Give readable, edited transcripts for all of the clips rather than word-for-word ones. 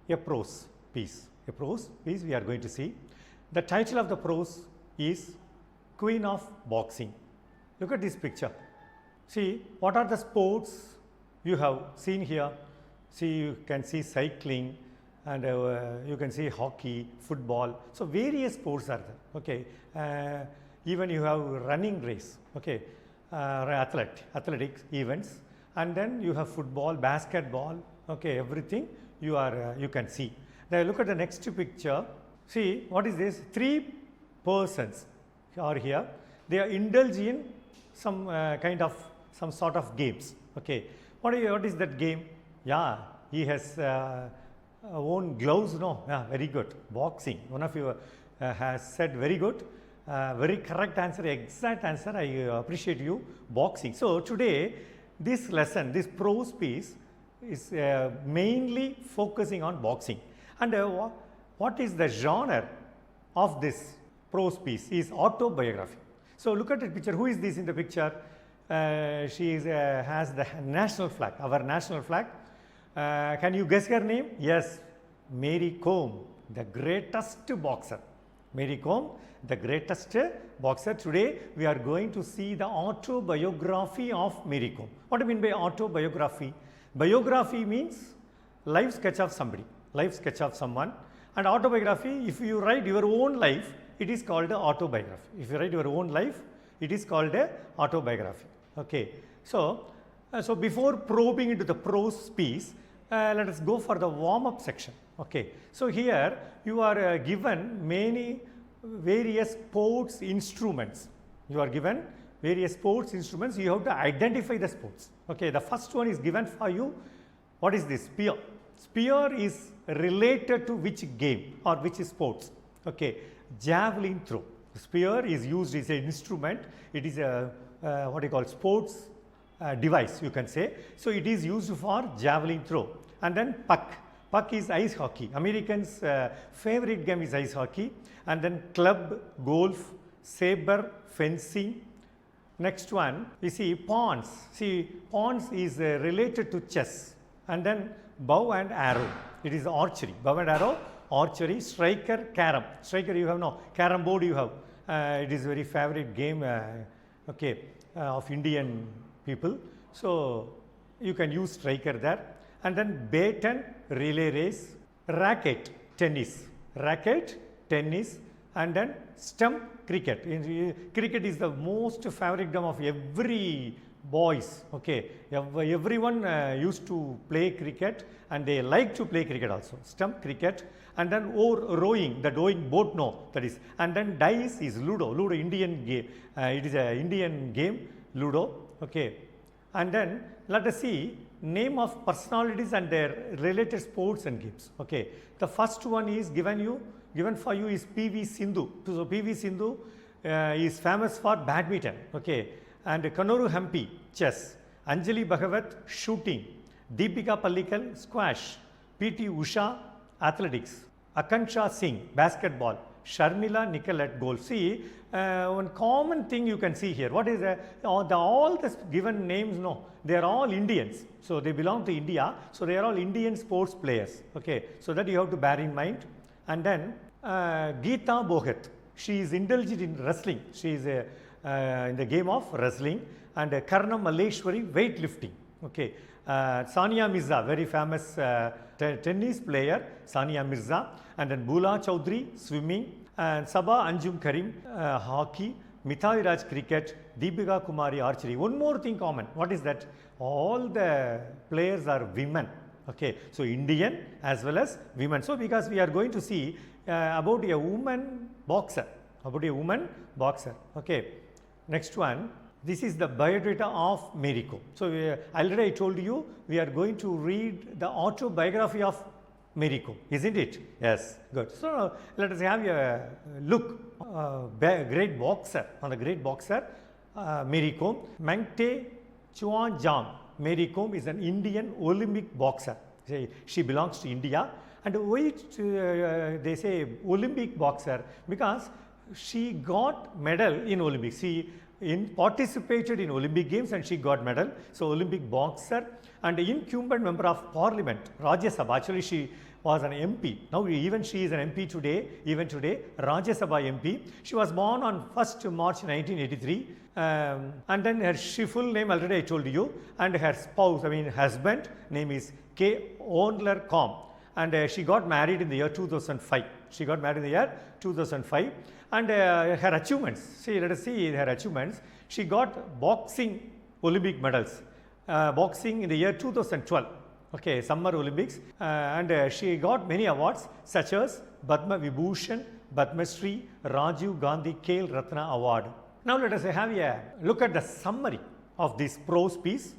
a prose piece. A prose piece we are going to see. The title of the prose is Queen of Boxing. Look at this picture. See, what are the sports you have seen here? See, you can see cycling and you can see hockey, football. So, various sports are there. Okay. Even you have running race. Okay. Athletics events, and then you have football, basketball. Okay. Everything you can see. Now, look at the next picture. See, what is this? 3 persons are here. They are indulging in some some sort of games. Okay. What is that game? Yeah, he has own gloves. No, yeah, very good. Boxing. One of you has said very good. Very correct answer, exact answer. I appreciate you. Boxing. So today, this lesson, this prose piece is mainly focusing on boxing. And what is the genre of this prose piece? Is autobiography. So look at the picture. Who is this in the picture? She has the national flag, our national flag. Can you guess her name? Yes, Mary Kom, the greatest boxer. Mary Kom, the greatest boxer. Today we are going to see the autobiography of Mary Kom. What do you mean by autobiography? Biography means life sketch of somebody, life sketch of someone. And autobiography, if you write your own life, it is called autobiography. If you write your own life, it is called autobiography. Okay. So before probing into the prose piece, let us go for the warm-up section. Okay. So here you are given various sports instruments. You are given various sports instruments. You have to identify the sports. Okay. The first one is given for you. What is this? Spear. Spear is related to which game or which sports? Okay. Javelin throw. Spear is used as an instrument. It is a what you call sports device, you can say. So it is used for javelin throw. And then puck. Puck is ice hockey. Americans' favorite game is ice hockey. And then club, golf, saber, fencing. Next one, we see pawns. See, pawns is related to chess. And then bow and arrow. It is archery. Bow and arrow, archery. Striker, carom. Striker you have no. Carom board you have. It is very favorite game of Indian people. So you can use striker there. And then baton, relay race, racket, tennis. Racket, tennis, and then stump, cricket. Cricket is the most favorite game of every boys. Okay, everyone used to play cricket, and they like to play cricket also. Stump, cricket, and then rowing, the rowing boat, no, that is. And then dice is Ludo. Ludo, Indian game. It is an Indian game, Ludo. Okay, and then let us see name of personalities and their related sports and games. Okay, the first one is given for you is P.V. Sindhu. So P.V. Sindhu is famous for badminton. Okay, and Kanoru Hampi, chess. Anjali Bhagavat, shooting. Deepika Pallikal, squash. P.T. Usha, athletics. Akansha Singh, basketball. Sharmila Nicolette, golf. See, one common thing you can see here. What is all the given names? No, they are all Indians. So they belong to India. So they are all Indian sports players. Okay, so that you have to bear in mind. And then Geeta Bhogat, she is indulged in wrestling. She is in the game of wrestling. And Karnam Malleshwari, weightlifting. Okay, Sania Mirza, very famous tennis player, Sania Mirza. And then Bula Chaudhary, swimming. And Sabah Anjum Karim, hockey. Mithali Raj, cricket. Deepika Kumari, archery. One more thing common. What is that? All the players are women. Okay, so Indian as well as women. So because we are going to see about a woman boxer. Okay, next one. This is the biodata of Mary Kom. So already I told you we are going to read the autobiography of Mary Kom, isn't it? Yes, good. So let us have a look. Great boxer, Mary Kom. Mengte Chuan Jang. Mary Kom is an Indian Olympic boxer. She belongs to India. And why they say Olympic boxer? Because she got medal in Olympics. She participated in Olympic Games and she got medal. So Olympic boxer and incumbent member of Parliament, Rajya Sabha. Actually, she was an MP. Now even she is an MP today, even today, Rajya Sabha MP. She was born on 1st March 1983. And then her full name already I told you, and her spouse, husband, name is K. Onler Com. And she got married in the year 2005. She got married in the year 2005. And her achievements, let us see her achievements. She got boxing Olympic medals, boxing in the year 2012, okay, Summer Olympics, and she got many awards such as Padma Vibhushan, Padma Shri, Rajiv Gandhi Khel Ratna Award. Now let us have a look at the summary of this prose piece.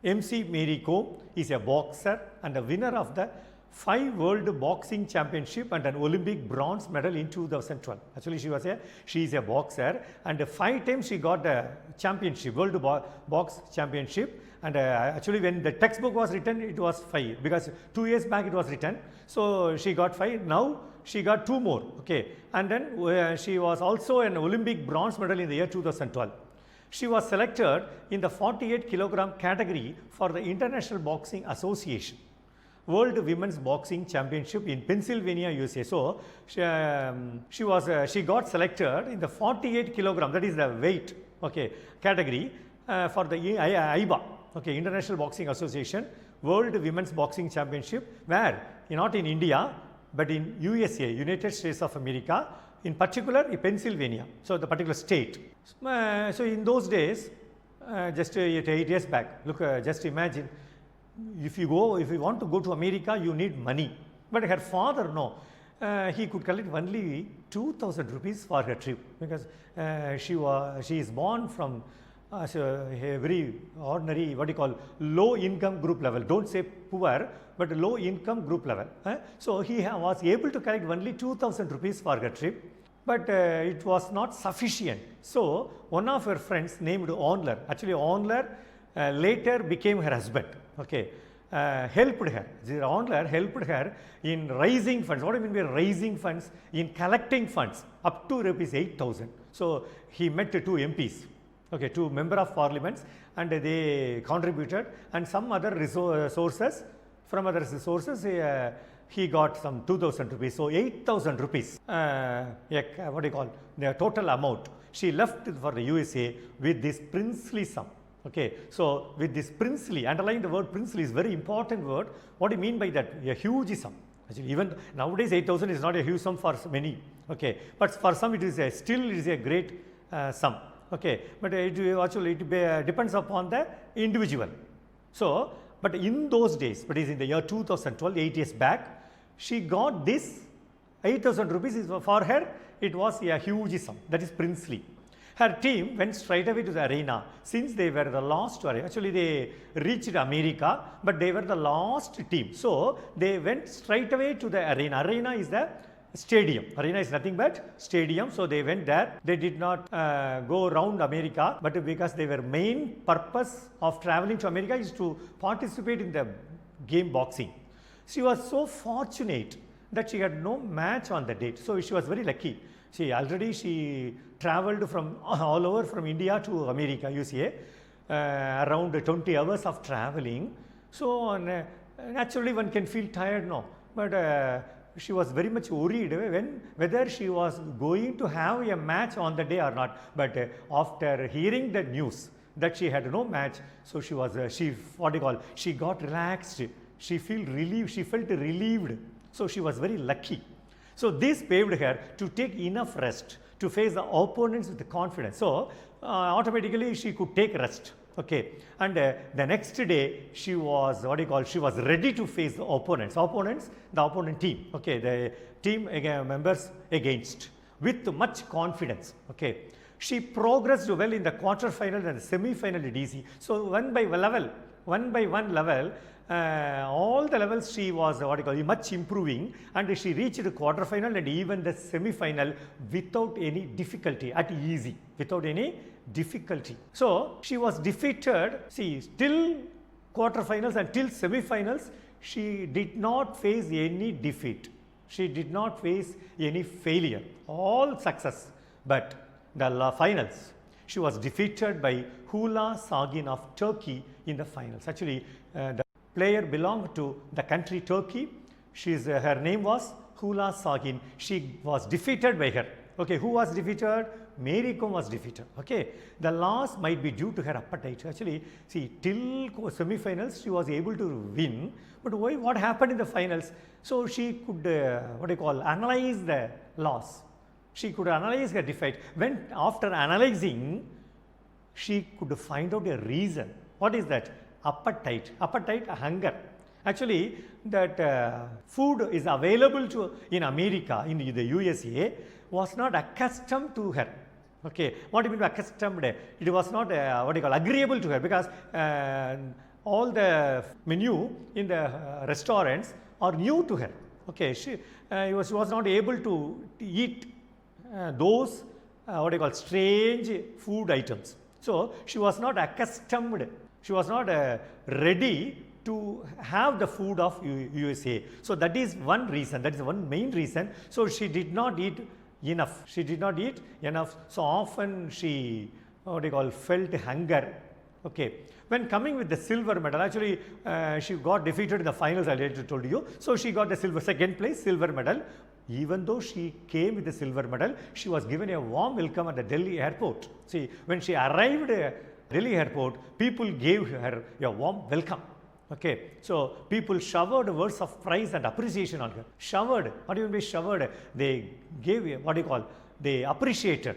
MC Mary Kom is a boxer and a winner of the 5 World Boxing Championship and an Olympic bronze medal in 2012. Actually, she is a boxer, and 5 times she got the championship, World Box Championship. And actually, when the textbook was written, it was 5, because 2 years back it was written. So she got 5. Now she got 2 more. Okay, and then she was also an Olympic bronze medal in the year 2012. She was selected in the 48 kilogram category for the International Boxing Association World Women's Boxing Championship in Pennsylvania, USA. So she got selected in the 48 kilogram, that is the weight, okay, category for the IBA, okay, International Boxing Association World Women's Boxing Championship, where not in India but in USA, United States of America, in particular in Pennsylvania, so the particular state. So in those days, just 8 years back, look, just imagine, if you want to go to America, you need money. But her father, no, he could collect only 2,000 rupees for her trip, because she is born from a very ordinary, low income group level. Don't say poor, but low income group level. So he was able to collect only 2,000 rupees for her trip, but it was not sufficient. So one of her friends named Onler, actually Onler later became her husband, okay, helped her. Onler helped her in raising funds. What do you mean by raising funds? In collecting funds up to rupees 8,000. So he met 2 MPs, okay, 2 member of parliaments, and they contributed, and some other sources, from other sources, he got some 2,000 rupees. So 8,000 rupees, the total amount. She left for the USA with this princely sum. Okay, so with this princely, underline the word princely is very important word. What do you mean by that? A huge sum. Actually, even nowadays 8,000 is not a huge sum for many. Okay, but for some it is still it is a great sum. Okay, but it depends upon the individual. So, but in those days, but is in the year 2012, 8 years back, she got this 8,000 rupees. Is for her, it was a huge sum. That is princely. Her team went straight away to the arena, since they were the last to arrive. Actually, they reached America, but they were the last team. So they went straight away to the arena. Arena is the stadium. Arena is nothing but stadium. So they went there. They did not go around America, but because their main purpose of traveling to America is to participate in the game boxing. She was so fortunate that she had no match on the date. So she was very lucky. She traveled from all over from India to America, USA, around 20 hours of traveling. So naturally one can feel tired now, but she was very much worried whether she was going to have a match on the day or not. But after hearing the news that she had no match, so she got relaxed. She felt relieved. So she was very lucky. So this paved her to take enough rest to face the opponents with confidence. So automatically she could take rest. Okay, and the next day she was she was ready to face the opponents, the opponent team. Okay, the team members against, with much confidence. Okay, she progressed well in the quarter-final and the semi-final DC. So one by one level, all the levels she was much improving, and she reached the quarter-final and even the semi-final without any difficulty, at easy, without any difficulty. So she was defeated. Till quarter-finals and till semi-finals, she did not face any defeat. She did not face any failure. All success. But the finals, she was defeated by Hula Sagin of Turkey in the finals. Actually, the player belonged to the country Turkey. her name was Hula Sagin. She was defeated by her. Okay, who was defeated? Mary Kom was defeated. Okay, the loss might be due to her appetite. Actually, see, till semi-finals she was able to win, but why? What happened in the finals? So she could analyze the loss. She could analyze her defeat. When after analyzing, she could find out a reason. What is that? Appetite. Appetite, hunger. Actually, that food is available in America, in the USA, was not accustomed to her. Okay, what do you mean by accustomed? It was not agreeable to her, because all the menu in the restaurants are new to her. Okay, she was not able to eat those strange food items. So she was not accustomed. She was not ready to have the food of USA. So that is one reason. That is one main reason. So she did not eat enough. She did not eat enough. So often she felt hunger. Okay. When coming with the silver medal, actually she got defeated in the finals, I later told you. So she got the second place silver medal. Even though she came with the silver medal, she was given a warm welcome at the Delhi airport. See, when she arrived at Delhi airport, people gave her a warm welcome. Okay, so people showered words of praise and appreciation on her. Showered, what do you mean by showered? They gave, they appreciated.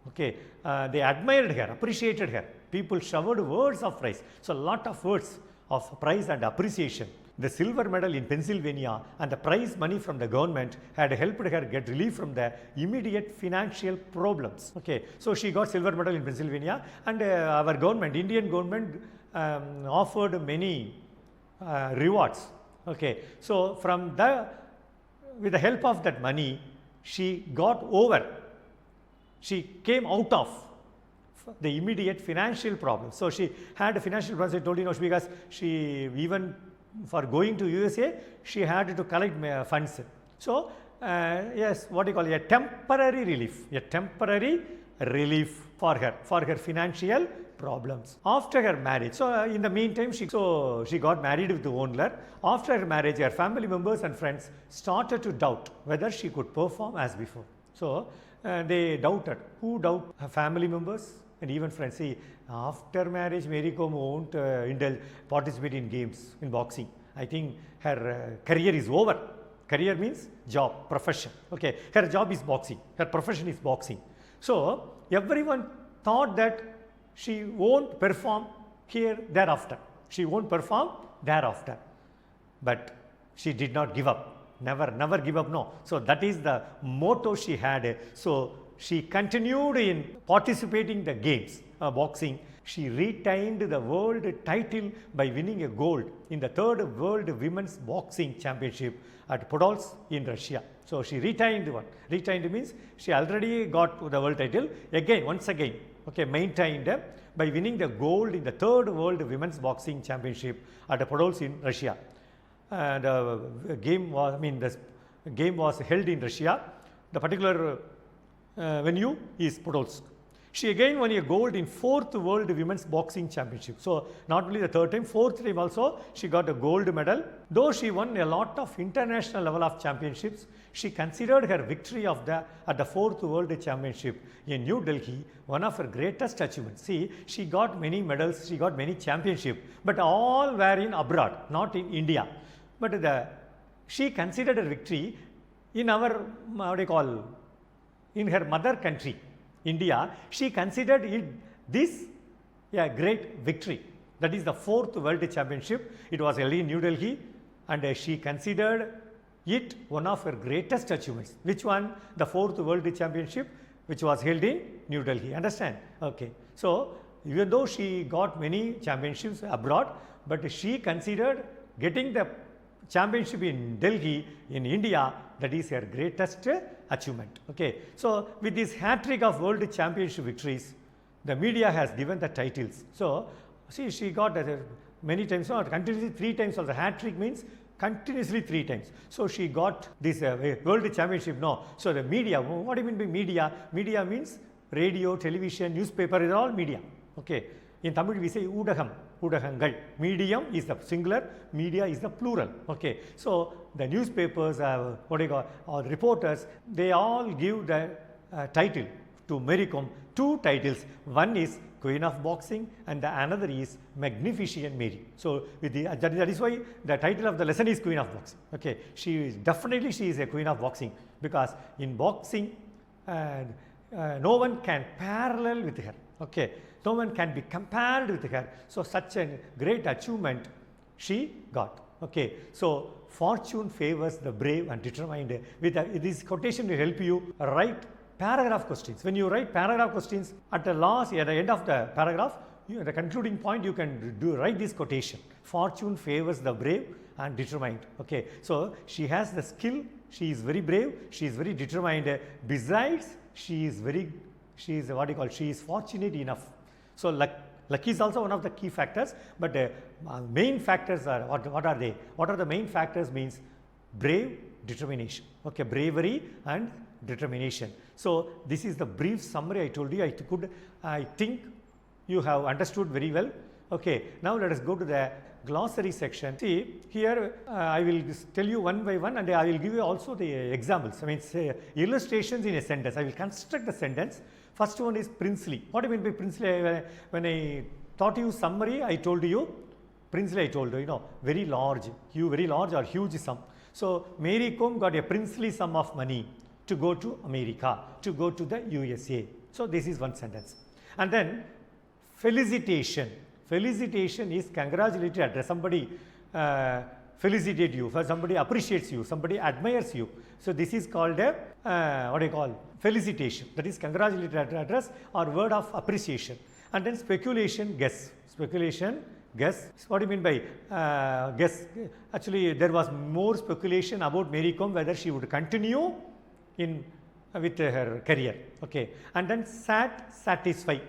Okay, they admired her, appreciated her. People showered words of praise. So, a lot of words of praise and appreciation. The silver medal in Pennsylvania and the prize money from the government had helped her get relief from the immediate financial problems. Okay, so she got silver medal in Pennsylvania, and our government, Indian government, offered many rewards. Okay, so with the help of that money, she came out of the immediate financial problems. So she had a financial problems, I told you, because she, even for going to USA, she had to collect funds. So yes, a temporary relief for her financial problems. After her marriage, so in the meantime, she got married with the owner. After her marriage, her family members and friends started to doubt whether she could perform as before. So they doubted. Who doubt? Her family members and even friends. See, after marriage, Mary Kom won't participate in games, in boxing. I think her career is over. Career means job, profession. Okay, her job is boxing. Her profession is boxing. So everyone thought that she won't perform thereafter. She won't perform thereafter. But she did not give up. Never give up, no. So that is the motto she had. So she continued in participating in the games, boxing. She retained the world title by winning a gold in the 3rd World Women's Boxing Championship at Podolsk in Russia. So she retained one. Retained means she already got the world title. Once again, okay, maintained by winning the gold in the 3rd World Women's Boxing Championship at Podolsk in Russia. The game was held in Russia. The particular venue is Podolsk. She again won a gold in 4th World Women's Boxing Championship. So not only the 3rd time, 4th time also she got a gold medal. Though she won a lot of international level of championships, she considered her victory at the 4th World Championship in New Delhi one of her greatest achievements. See, she got many medals, she got many championships, but all were in abroad, not in India. But she considered her victory in in her mother country, India. She considered this a great victory. That is the 4th World Championship. It was held in New Delhi, and she considered it one of her greatest achievements. Which one? The 4th World Championship, which was held in New Delhi. Understand? Okay. So even though she got many championships abroad, but she considered getting the championship in Delhi, in India, that is her greatest achievement. Okay. So with this hat-trick of world championship victories, the media has given the titles. So see, she got many times, not continuously 3 times. Also hat-trick means continuously 3 times. So she got this world championship. No. So the media, what do you mean by media? Media means radio, television, newspaper, is all media. Okay. In Tamil we say Udagam. Udagangal. Medium is the singular, media is the plural. Okay. So the newspapers, or reporters, they all give the title to Mary Kom, two titles. One is Queen of Boxing and the another is Magnificent Mary. So with that is why the title of the lesson is Queen of Boxing. Okay. She is a Queen of Boxing, because in boxing no one can parallel with her. Okay. No one can be compared with her. So such a great achievement she got. Okay. So fortune favors the brave and determined. With this quotation will help you write paragraph questions. When you write paragraph questions, at the end of the paragraph, the concluding point, you can write this quotation. Fortune favors the brave and determined. Okay. So she has the skill. She is very brave. She is very determined. Besides, she is fortunate enough. So luck is also one of the key factors, but main factors are, what are they? What are the main factors? Means brave, determination. Okay. Bravery and determination. So this is the brief summary I told you. I think you have understood very well. Okay. Now let us go to the glossary section. See here, I will tell you one by one, and I will give you also the examples. I mean, say illustrations in a sentence. I will construct the sentence. First one is princely. What do you mean by princely? When I taught you summary, I told you princely. I told you, very large or huge sum. So Mary Kom got a princely sum of money to go to America, to go to the USA. So this is one sentence. And then felicitation. Felicitation is congratulatory address. Somebody felicitate you, somebody appreciates you, somebody admires you. So this is called a felicitation. That is congratulatory address or word of appreciation. And then speculation, guess. Speculation, guess. What do you mean by guess? Actually, there was more speculation about Mary Kom, whether she would continue with her career. Okay. And then satisfy.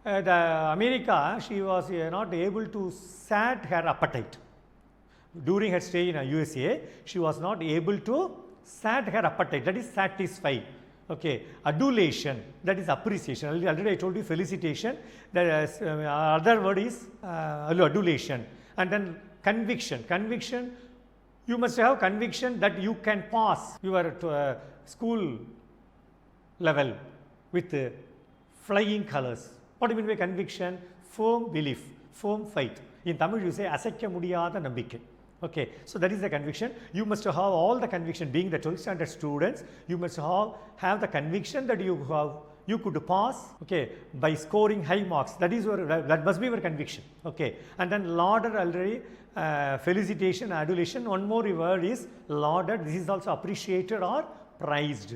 The America, she was not able to sat her appetite. During her stay in USA, she was not able to sat her appetite. That is satisfy. Okay. Adulation, that is appreciation. Already I told you felicitation. The other word is adulation. And then conviction. Conviction, you must have conviction that you can pass your school level with flying colors. What do you mean by conviction? Firm belief, firm faith. In Tamil you say asaikya mudiyada nambikkai. Okay. So that is the conviction. You must have all the conviction. Being the 12th standard students, you must have the conviction that you could pass, okay, by scoring high marks. That must be your conviction. Okay. And then lauded already, felicitation, adulation. One more word is lauded. This is also appreciated or prized.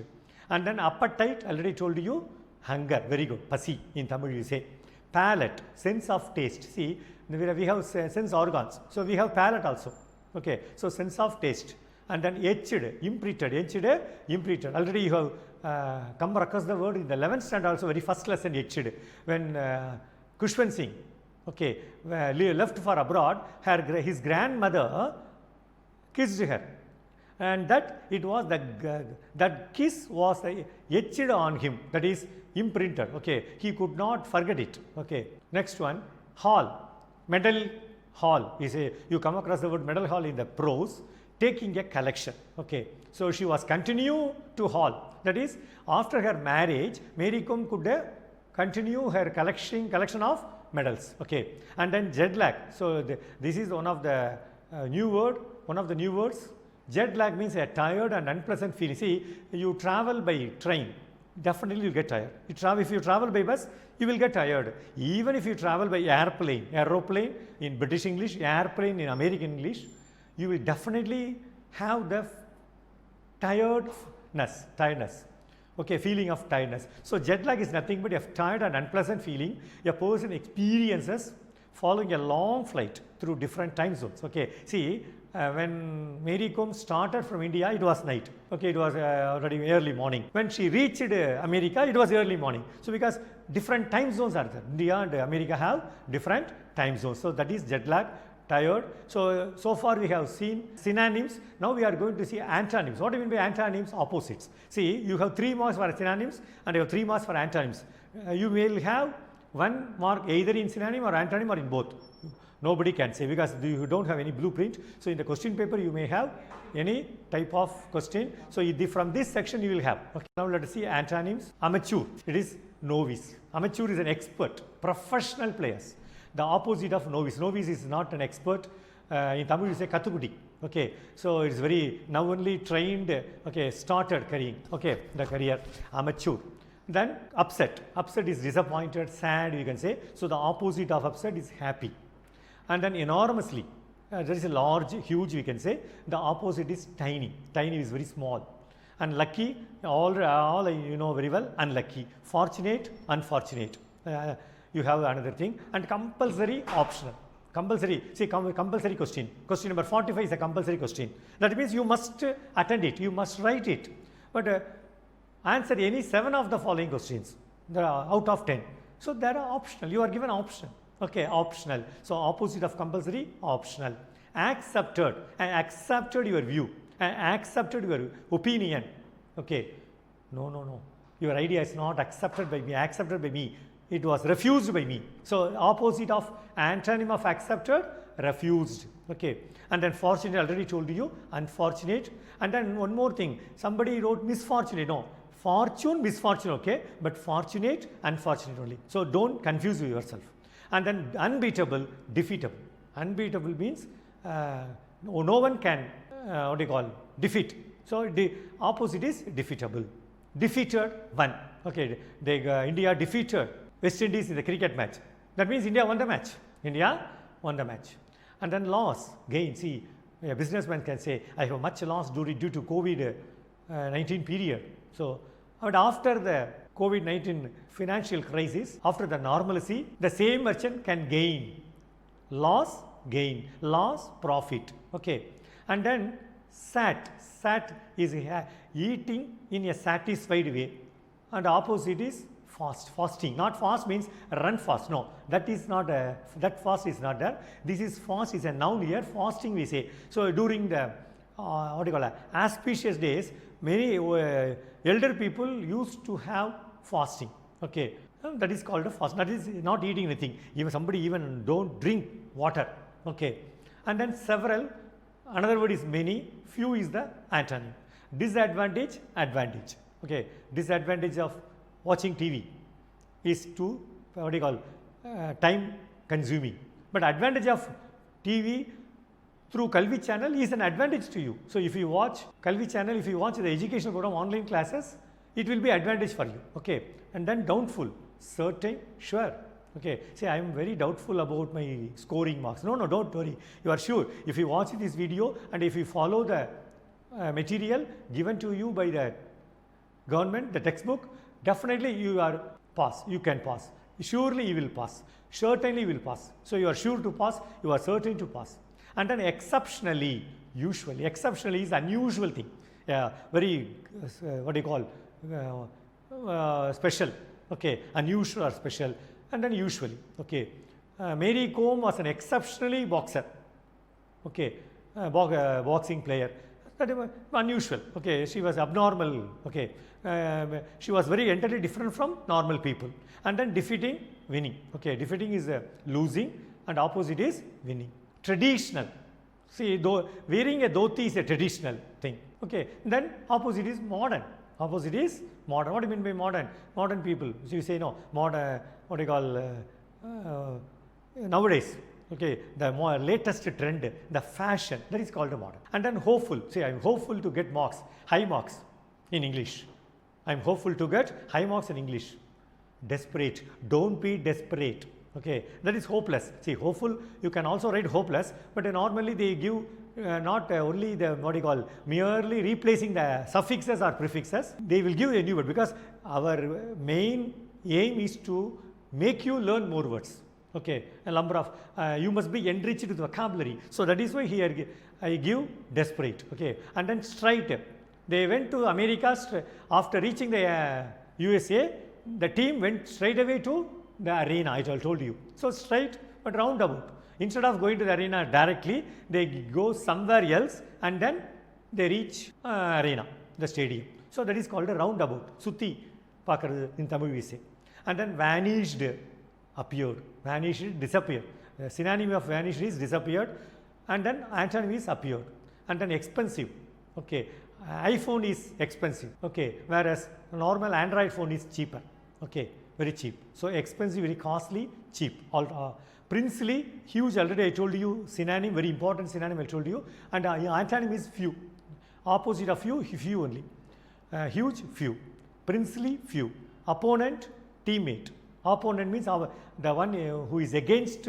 And then appetite, already told you, hunger. Very good. Pasi in Tamil you say. Palate, sense of taste. See, we have sense organs. So we have palate also. Okay. So sense of taste. And then etched, imprinted. Already you have come across the word in the 11th standard also, very first lesson, etched. When Khushwant Singh, okay, left for abroad, his grandmother kissed her. And that kiss was etched on him. That is imprinted. Okay. He could not forget it. Okay. Next one, hall. Medal hall. You come across the word medal hall in the prose, taking a collection. Okay. So she was continue to hall. That is, after her marriage, Mary Kom could continue her collection of medals. Okay. And then jet lag. So this is one of the new words. Jet lag means a tired and unpleasant feeling. See, you travel by train, definitely you get tired. If you travel by bus, you will get tired. Even if you travel by aeroplane in British English, airplane in American English, you will definitely have the tiredness. Okay, feeling of tiredness. So jet lag is nothing but a tired and unpleasant feeling a person experiences following a long flight through different time zones. Okay, see, when Mary Kom started from India, it was night. Okay, it was already early morning. When she reached America, it was early morning. So because different time zones are there. India and America have different time zones. So that is jet lag, tired. So far we have seen synonyms. Now we are going to see antonyms. What do you mean by antonyms? Opposites. See, you have 3 marks for synonyms and you have 3 marks for antonyms. You will have 1 mark either in synonym or antonym or in both. Nobody can say because you don't have any blueprint. So in the question paper you may have any type of question. So from this section you will have. Okay. Now let us see antonyms. Amateur, it is novice. Amateur is an expert, professional players. The opposite of novice. Novice is not an expert. In Tamil we say kathukudi. Okay, so it's very now only trained. Okay, started career. Okay, the career amateur. Then upset. Upset is disappointed, sad. You can say. So the opposite of upset is happy. And then enormously. There is a large, huge. We can say the opposite is tiny. Tiny is very small. And lucky, all you know very well. Unlucky. Fortunate, unfortunate. You have another thing. And compulsory, optional. Compulsory, see compulsory question. Question number 45 is a compulsory question. That means you must attend it, you must write it. But answer any 7 of the following questions out of 10. So they are optional, you are given option. Okay, optional. So opposite of compulsory, optional. Accepted, accepted your view, accepted your opinion. Okay, no. Your idea is not accepted by me, accepted by me. It was refused by me. So opposite of antonym of accepted, refused. Okay. And then fortunate, already told you, unfortunate. And then one more thing, somebody wrote misfortunate. No, fortune, misfortune. Okay, but fortunate, unfortunate only. So don't confuse yourself. And then unbeatable, defeatable. Unbeatable means no one can what do you call defeat. So the opposite is defeatable. Defeated, won. Okay, India defeated West Indies in the cricket match. That means India won the match. India won the match. And then loss, gain. See, a businessman can say, I have much loss due to COVID-19 period. So, but after the COVID-19 financial crisis, after the normalcy, the same merchant can gain. Loss, gain. Loss, profit. Okay. And then sat. Sat is eating in a satisfied way. And opposite is fast. Fasting. Not fast means run fast. No, that is not that fast is not there. This is fast is a noun here. Fasting we say. So during the what do you call it? Auspicious days, many elder people used to have fasting. Okay, that is called a fast. That is not eating anything. Even somebody even don't drink water. Okay, and then several. Another word is many. Few is the antonym. Disadvantage, advantage. Okay, disadvantage of watching TV is to what do you call time consuming. But advantage of TV through Kalvi channel is an advantage to you. So if you watch Kalvi channel, if you watch the educational program online classes, it will be advantage for you. Okay, and then doubtful, certain, sure. Okay, say I am very doubtful about my scoring marks. No, don't worry. You are sure. If you watch this video and if you follow the material given to you by the government, the textbook, definitely you are pass. You can pass. Surely you will pass. Certainly you will pass. So you are sure to pass. You are certain to pass. And then exceptionally, usually. Exceptionally is unusual thing. Very what do you call special. Okay, unusual or special. And then usually. Okay, Mary Kom was an exceptionally boxer. Okay, boxing player. That was unusual. Okay, she was abnormal. Okay, she was very entirely different from normal people. And then defeating, winning. Okay, defeating is losing and opposite is winning. Traditional. See, though wearing a dhoti is a traditional thing. Okay, then opposite is modern. Opposite is modern. What do you mean by modern? Modern people. So you say no, modern, what do you call, nowadays. Okay, the more latest trend, the fashion, that is called a modern. And then hopeful. Say, I am hopeful to get marks, high marks in English. I am hopeful to get high marks in English. Desperate. Don't be desperate. Okay, that is hopeless. See, hopeful, you can also write hopeless, but normally they give not only the what do you call merely replacing the suffixes or prefixes, they will give a new word because our main aim is to make you learn more words. Okay, a number of you must be enriched with vocabulary. So that is why here I give desperate. Okay, and then straight. They went to America after reaching the USA. The team went straight away to the arena. I told you. So straight but roundabout. Instead of going to the arena directly, they go somewhere else and then they reach arena, the stadium. So that is called a roundabout. Sutti pakkarathu in Tamil we say. And then vanished. appeared, vanished, disappeared. The synonym of vanished is disappeared, and then antonym is appeared, and then expensive. Okay, iPhone is expensive. Okay, whereas normal Android phone is cheaper. Okay, very cheap. So expensive, very costly, cheap. All princely, huge. Already I told you synonym, very important synonym I told you, and antonym is few. Opposite of few, few only. Huge, few. Princely, few. Opponent, teammate. Opponent means the one who is against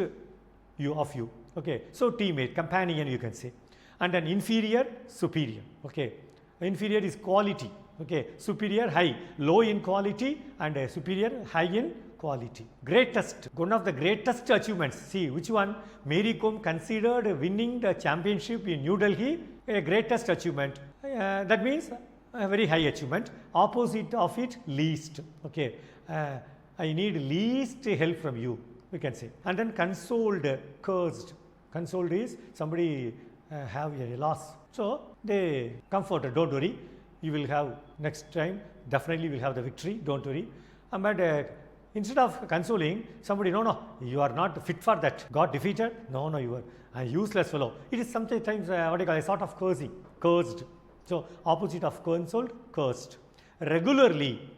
you, of you. Okay, so teammate, companion you can say. And then inferior, superior. Okay, inferior is quality. Okay, superior, high, low in quality, and superior, high in quality. Greatest, one of the greatest achievements. See which one? Mary Kom considered winning the championship in New Delhi a greatest achievement. That means a very high achievement. Opposite of it, least. Okay, I need least help from you, we can say. And then consoled, cursed. Consoled is somebody have a loss. So they comforted, don't worry, you will have next time, definitely will have the victory, don't worry. But instead of consoling somebody, no, you are not fit for that, got defeated, no, you are a useless fellow. It is sometimes what you call a sort of cursing, cursed. So opposite of consoled, cursed. Regularly,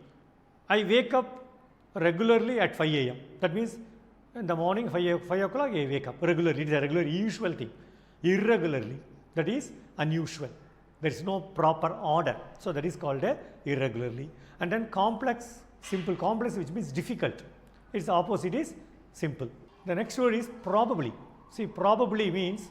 I wake up regularly at 5 a.m. That means in the morning 5 o'clock I wake up regularly. It is a regular, usual thing. Irregularly, that is unusual. There is no proper order. So that is called irregularly. And then complex, simple. Complex, which means difficult. Its opposite is simple. The next word is probably. See, probably means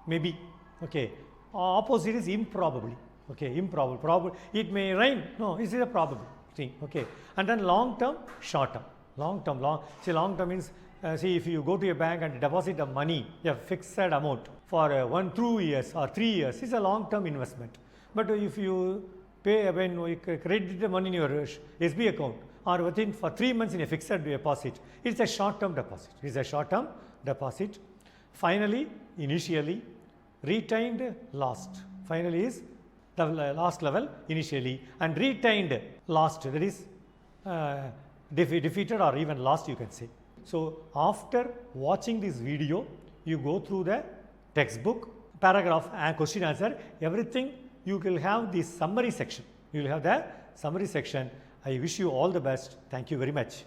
maybe. Okay. Opposite is improbably. Okay, improbable. Probable. It may rain. No, it is a probable thing. Okay. And then long term, short term. Long term, See, long term means, see, if you go to a bank and deposit the money, a fixed amount for 1, 2 years or 3 years, it's a long term investment. But if you pay, when you credit the money in your SB account or within for 3 months in a fixed deposit, it's a short term deposit. It's a short term deposit. Finally, initially, retained, last. Finally is the last level, initially, and retained, last. That is defeated or even lost, you can say. So after watching this video, you go through the textbook, paragraph and question answer, everything. You will have the summary section. You will have the summary section. I wish you all the best. Thank you very much.